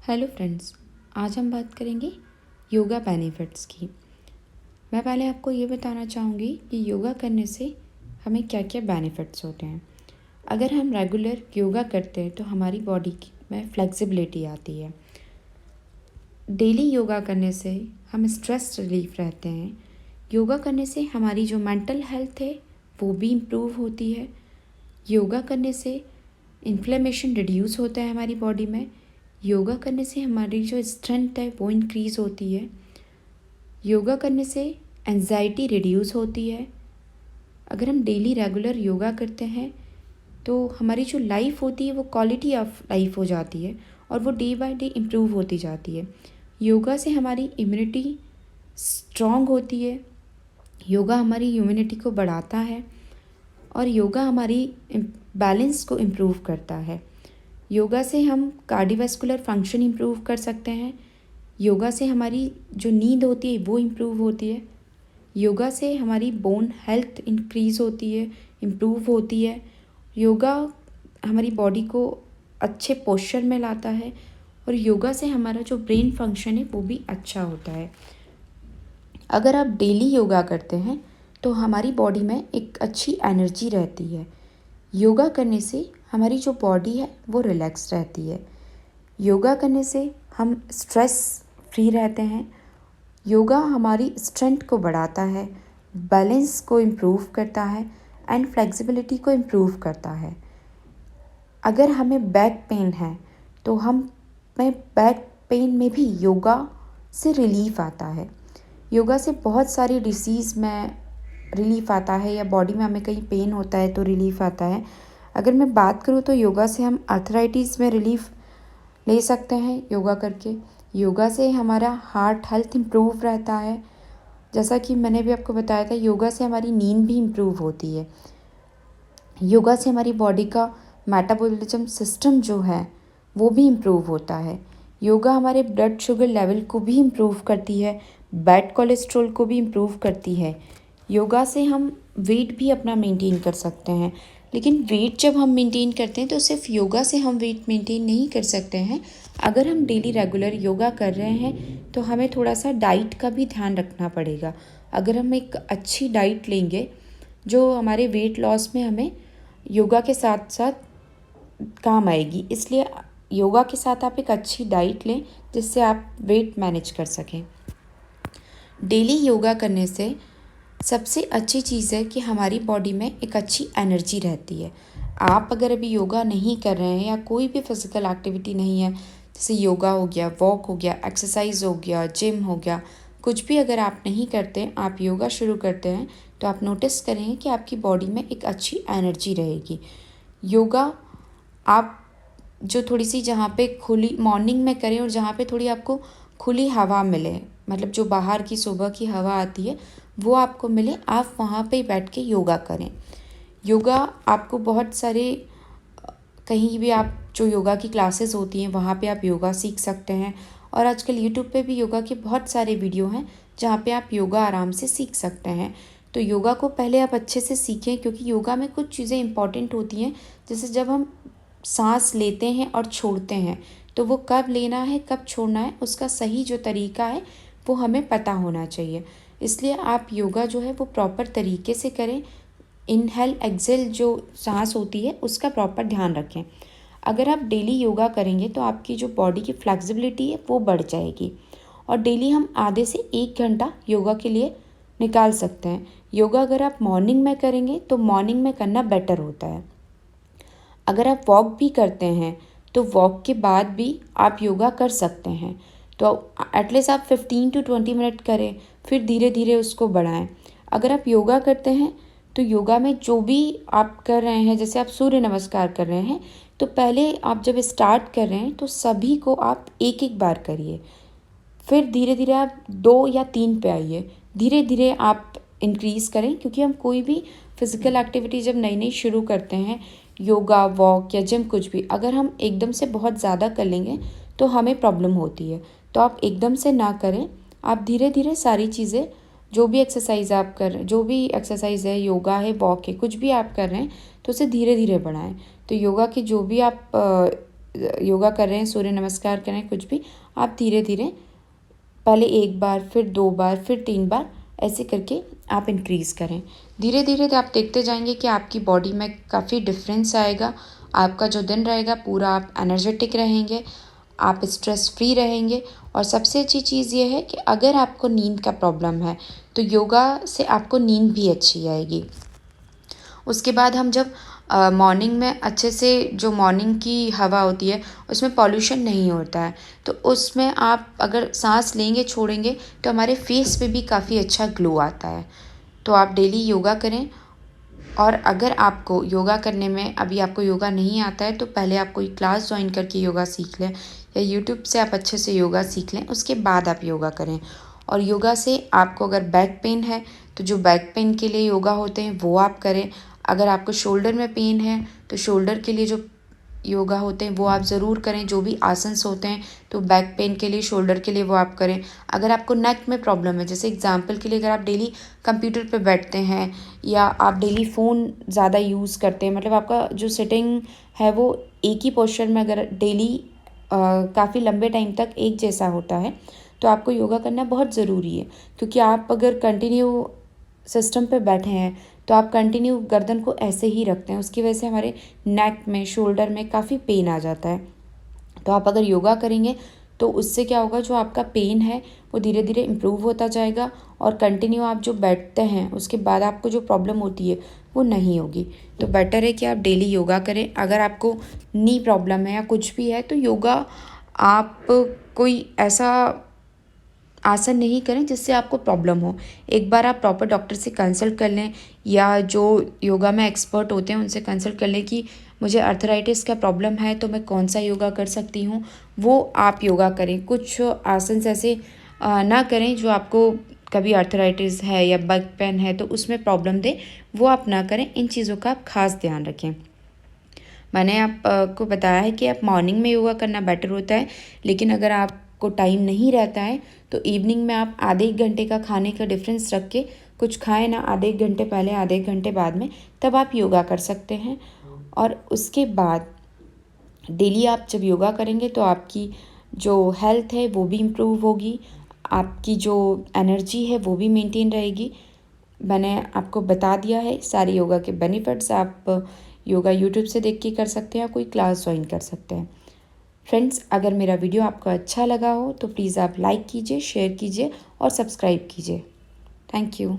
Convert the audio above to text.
Hello friends, आज हम बात करेंगे योगा बेनिफिट्स की। मैं पहले आपको ये बताना चाहूँगी कि योगा करने से हमें क्या क्या बेनिफिट्स होते हैं। अगर हम रेगुलर योगा करते हैं तो हमारी बॉडी में फ्लेक्सिबिलिटी आती है। डेली योगा करने से हम स्ट्रेस रिलीफ रहते हैं। योगा करने से हमारी जो मेंटल हेल्थ है वो भी इम्प्रूव होती है। योगा करने से इन्फ्लेमेशन रिड्यूस होता है हमारी बॉडी में। योगा करने से हमारी जो स्ट्रेंथ है वो इंक्रीज़ होती है। योगा करने से एंजाइटी रिड्यूस होती है। अगर हम डेली रेगुलर योगा करते हैं तो हमारी जो लाइफ होती है वो क्वालिटी ऑफ लाइफ हो जाती है और वो डे बाय डे इम्प्रूव होती जाती है। योगा से हमारी इम्यूनिटी स्ट्रॉन्ग होती है। योगा हमारी इम्यूनिटी को बढ़ाता है और योगा हमारी बैलेंस को इम्प्रूव करता है। योगा से हम कार्डियोवैस्कुलर फंक्शन इम्प्रूव कर सकते हैं। योगा से हमारी जो नींद होती है वो इम्प्रूव होती है। योगा से हमारी बोन हेल्थ इंक्रीज़ होती है, इम्प्रूव होती है। योगा हमारी बॉडी को अच्छे पोस्चर में लाता है और योगा से हमारा जो ब्रेन फंक्शन है वो भी अच्छा होता है। अगर आप डेली योगा करते हैं तो हमारी बॉडी में एक अच्छी एनर्जी रहती है। योगा करने से हमारी जो बॉडी है वो रिलैक्स रहती है। योगा करने से हम स्ट्रेस फ्री रहते हैं। योगा हमारी स्ट्रेंथ को बढ़ाता है, बैलेंस को इम्प्रूव करता है एंड फ्लेक्सिबिलिटी को इम्प्रूव करता है। अगर हमें बैक पेन है तो हमें बैक पेन में भी योगा से रिलीफ आता है। योगा से बहुत सारी डिसीज़ में रिलीफ आता है या बॉडी में हमें कहीं पेन होता है तो रिलीफ आता है। अगर मैं बात करूँ तो योगा से हम आर्थराइटिस में रिलीफ ले सकते हैं योगा करके। योगा से हमारा हार्ट हेल्थ इम्प्रूव रहता है। जैसा कि मैंने भी आपको बताया था, योगा से हमारी नींद भी इम्प्रूव होती है। योगा से हमारी बॉडी का मेटाबॉलिज्म सिस्टम जो है वो भी इम्प्रूव होता है। योगा हमारे ब्लड शुगर लेवल को भी इम्प्रूव करती है, बैड कोलेस्ट्रॉल को भी इम्प्रूव करती है। योगा से हम वेट भी अपना मेंटेन कर सकते हैं। लेकिन वेट जब हम मेंटेन करते हैं तो सिर्फ योगा से हम वेट मेंटेन नहीं कर सकते हैं। अगर हम डेली रेगुलर योगा कर रहे हैं तो हमें थोड़ा सा डाइट का भी ध्यान रखना पड़ेगा। अगर हम एक अच्छी डाइट लेंगे जो हमारे वेट लॉस में हमें योगा के साथ साथ काम आएगी, इसलिए योगा के साथ आप एक अच्छी डाइट लें जिससे आप वेट मैनेज कर सकें। डेली योगा करने से सबसे अच्छी चीज़ है कि हमारी बॉडी में एक अच्छी एनर्जी रहती है। आप अगर अभी योगा नहीं कर रहे हैं या कोई भी फिज़िकल एक्टिविटी नहीं है, जैसे योगा हो गया, वॉक हो गया, एक्सरसाइज हो गया, जिम हो गया, कुछ भी अगर आप नहीं करते, आप योगा शुरू करते हैं तो आप नोटिस करेंगे कि आपकी बॉडी में एक अच्छी एनर्जी रहेगी। योगा आप जो थोड़ी सी जहाँ पे खुली मॉर्निंग में करें और जहाँ पे थोड़ी आपको खुली हवा मिले, मतलब जो बाहर की सुबह की हवा आती है वो आपको मिले, आप वहाँ पे बैठ के योगा करें। योगा आपको बहुत सारे कहीं भी आप जो योगा की क्लासेस होती हैं वहाँ पे आप योगा सीख सकते हैं। और आजकल यूट्यूब पे भी योगा के बहुत सारे वीडियो हैं जहाँ पे आप योगा आराम से सीख सकते हैं। तो योगा को पहले आप अच्छे से सीखें, क्योंकि योगा में कुछ चीज़ें इंपॉर्टेंट होती हैं। जैसे जब हम सांस लेते हैं और छोड़ते हैं तो वो कब लेना है कब छोड़ना है, उसका सही जो तरीका है वो हमें पता होना चाहिए। इसलिए आप योगा जो है वो प्रॉपर तरीके से करें। इनहेल एक्सेल जो सांस होती है उसका प्रॉपर ध्यान रखें। अगर आप डेली योगा करेंगे तो आपकी जो बॉडी की फ्लेक्सिबिलिटी है वो बढ़ जाएगी। और डेली हम आधे से 1 घंटा योगा के लिए निकाल सकते हैं। योगा अगर आप मॉर्निंग में करेंगे तो मॉर्निंग में करना बेटर होता है। अगर आप वॉक भी करते हैं तो वॉक के बाद भी आप योगा कर सकते हैं। तो एटलीस्ट आप 15 to 20 मिनट करें, फिर धीरे धीरे उसको बढ़ाएं। अगर आप योगा करते हैं तो योगा में जो भी आप कर रहे हैं, जैसे आप सूर्य नमस्कार कर रहे हैं तो पहले आप जब स्टार्ट कर रहे हैं तो सभी को आप एक एक बार करिए, फिर धीरे धीरे आप 2 या 3 पे आइए, धीरे धीरे आप इंक्रीज़ करें। क्योंकि हम कोई भी फिज़िकल एक्टिविटी जब नई नई शुरू करते हैं, योगा, वॉक या जिम, कुछ भी, अगर हम एकदम से बहुत ज़्यादा कर लेंगे तो हमें प्रॉब्लम होती है। तो आप एकदम से ना करें, आप धीरे धीरे सारी चीज़ें, जो भी एक्सरसाइज आप कर रहे हैं, जो भी एक्सरसाइज है, योगा है, वॉक है, कुछ भी आप कर रहे हैं तो उसे धीरे धीरे बढ़ाएं। तो योगा के जो भी आप योगा कर रहे हैं, सूर्य नमस्कार कर रहे हैं, कुछ भी, आप धीरे धीरे पहले 1 बार, फिर 2 बार, फिर 3 बार, ऐसे करके आप इंक्रीज़ करें। धीरे धीरे आप देखते जाएंगे कि आपकी बॉडी में काफ़ी डिफरेंस आएगा। आपका जो दिन रहेगा पूरा आप एनर्जेटिक रहेंगे, आप स्ट्रेस फ्री रहेंगे। और सबसे अच्छी चीज़ ये है कि अगर आपको नींद का प्रॉब्लम है तो योगा से आपको नींद भी अच्छी आएगी। उसके बाद हम जब मॉर्निंग में अच्छे से, जो मॉर्निंग की हवा होती है उसमें पॉल्यूशन नहीं होता है, तो उसमें आप अगर सांस लेंगे छोड़ेंगे तो हमारे फेस पे भी काफ़ी अच्छा ग्लो आता है। तो आप डेली योगा करें। और अगर आपको योगा करने में अभी आपको योगा नहीं आता है तो पहले आप कोई क्लास ज्वाइन करके योगा सीख लें, या यूट्यूब से आप अच्छे से योगा सीख लें, उसके बाद आप योगा करें। और योगा से आपको अगर बैक पेन है तो जो बैक पेन के लिए योगा होते हैं वो आप करें। अगर आपको शोल्डर में पेन है तो शोल्डर के लिए जो योगा होते हैं वो आप ज़रूर करें। जो भी आसन्स होते हैं तो बैक पेन के लिए, शोल्डर के लिए वो आप करें। अगर आपको नेक में प्रॉब्लम है, जैसे एग्जांपल के लिए अगर आप डेली कंप्यूटर पे बैठते हैं या आप डेली फ़ोन ज़्यादा यूज़ करते हैं, मतलब आपका जो सिटिंग है वो एक ही पोस्चर में अगर डेली काफ़ी लंबे टाइम तक एक जैसा होता है तो आपको योगा करना बहुत ज़रूरी है। क्योंकि आप अगर कंटिन्यू सिस्टम पे बैठे हैं तो आप कंटिन्यू गर्दन को ऐसे ही रखते हैं, उसकी वजह से हमारे नेक में, शोल्डर में काफ़ी पेन आ जाता है। तो आप अगर योगा करेंगे तो उससे क्या होगा, जो आपका पेन है वो धीरे धीरे इम्प्रूव होता जाएगा और कंटिन्यू आप जो बैठते हैं उसके बाद आपको जो प्रॉब्लम होती है वो नहीं होगी। तो बेटर है कि आप डेली योगा करें। अगर आपको नी प्रॉब्लम है या कुछ भी है तो योगा आप कोई ऐसा आसन नहीं करें जिससे आपको प्रॉब्लम हो। एक बार आप प्रॉपर डॉक्टर से कंसल्ट कर लें या जो योगा में एक्सपर्ट होते हैं उनसे कंसल्ट कर लें कि मुझे अर्थराइटिस का प्रॉब्लम है तो मैं कौन सा योगा कर सकती हूँ, वो आप योगा करें। कुछ आसन ऐसे ना करें जो आपको कभी अर्थराइटिस है या बैक पेन है तो उसमें प्रॉब्लम दे, वो आप ना करें। इन चीज़ों का आप खास ध्यान रखें। मैंने आपको बताया है कि आप मॉर्निंग में योगा करना बेटर होता है, लेकिन अगर आपको टाइम नहीं रहता है तो इवनिंग में आप आधे 1 घंटे का खाने का डिफरेंस रख के कुछ खाएं ना, आधे 1 घंटे पहले, आधे 1 घंटे बाद में, तब आप योगा कर सकते हैं। और उसके बाद डेली आप जब योगा करेंगे तो आपकी जो हेल्थ है वो भी इम्प्रूव होगी, आपकी जो एनर्जी है वो भी मेंटेन रहेगी। मैंने आपको बता दिया है सारे योगा के बेनिफिट्स। आप योगा यूट्यूब से देख के कर सकते हैं या कोई क्लास ज्वाइन कर सकते हैं। फ्रेंड्स, अगर मेरा वीडियो आपको अच्छा लगा हो तो प्लीज़ आप लाइक कीजिए, शेयर कीजिए और सब्सक्राइब कीजिए। Thank you.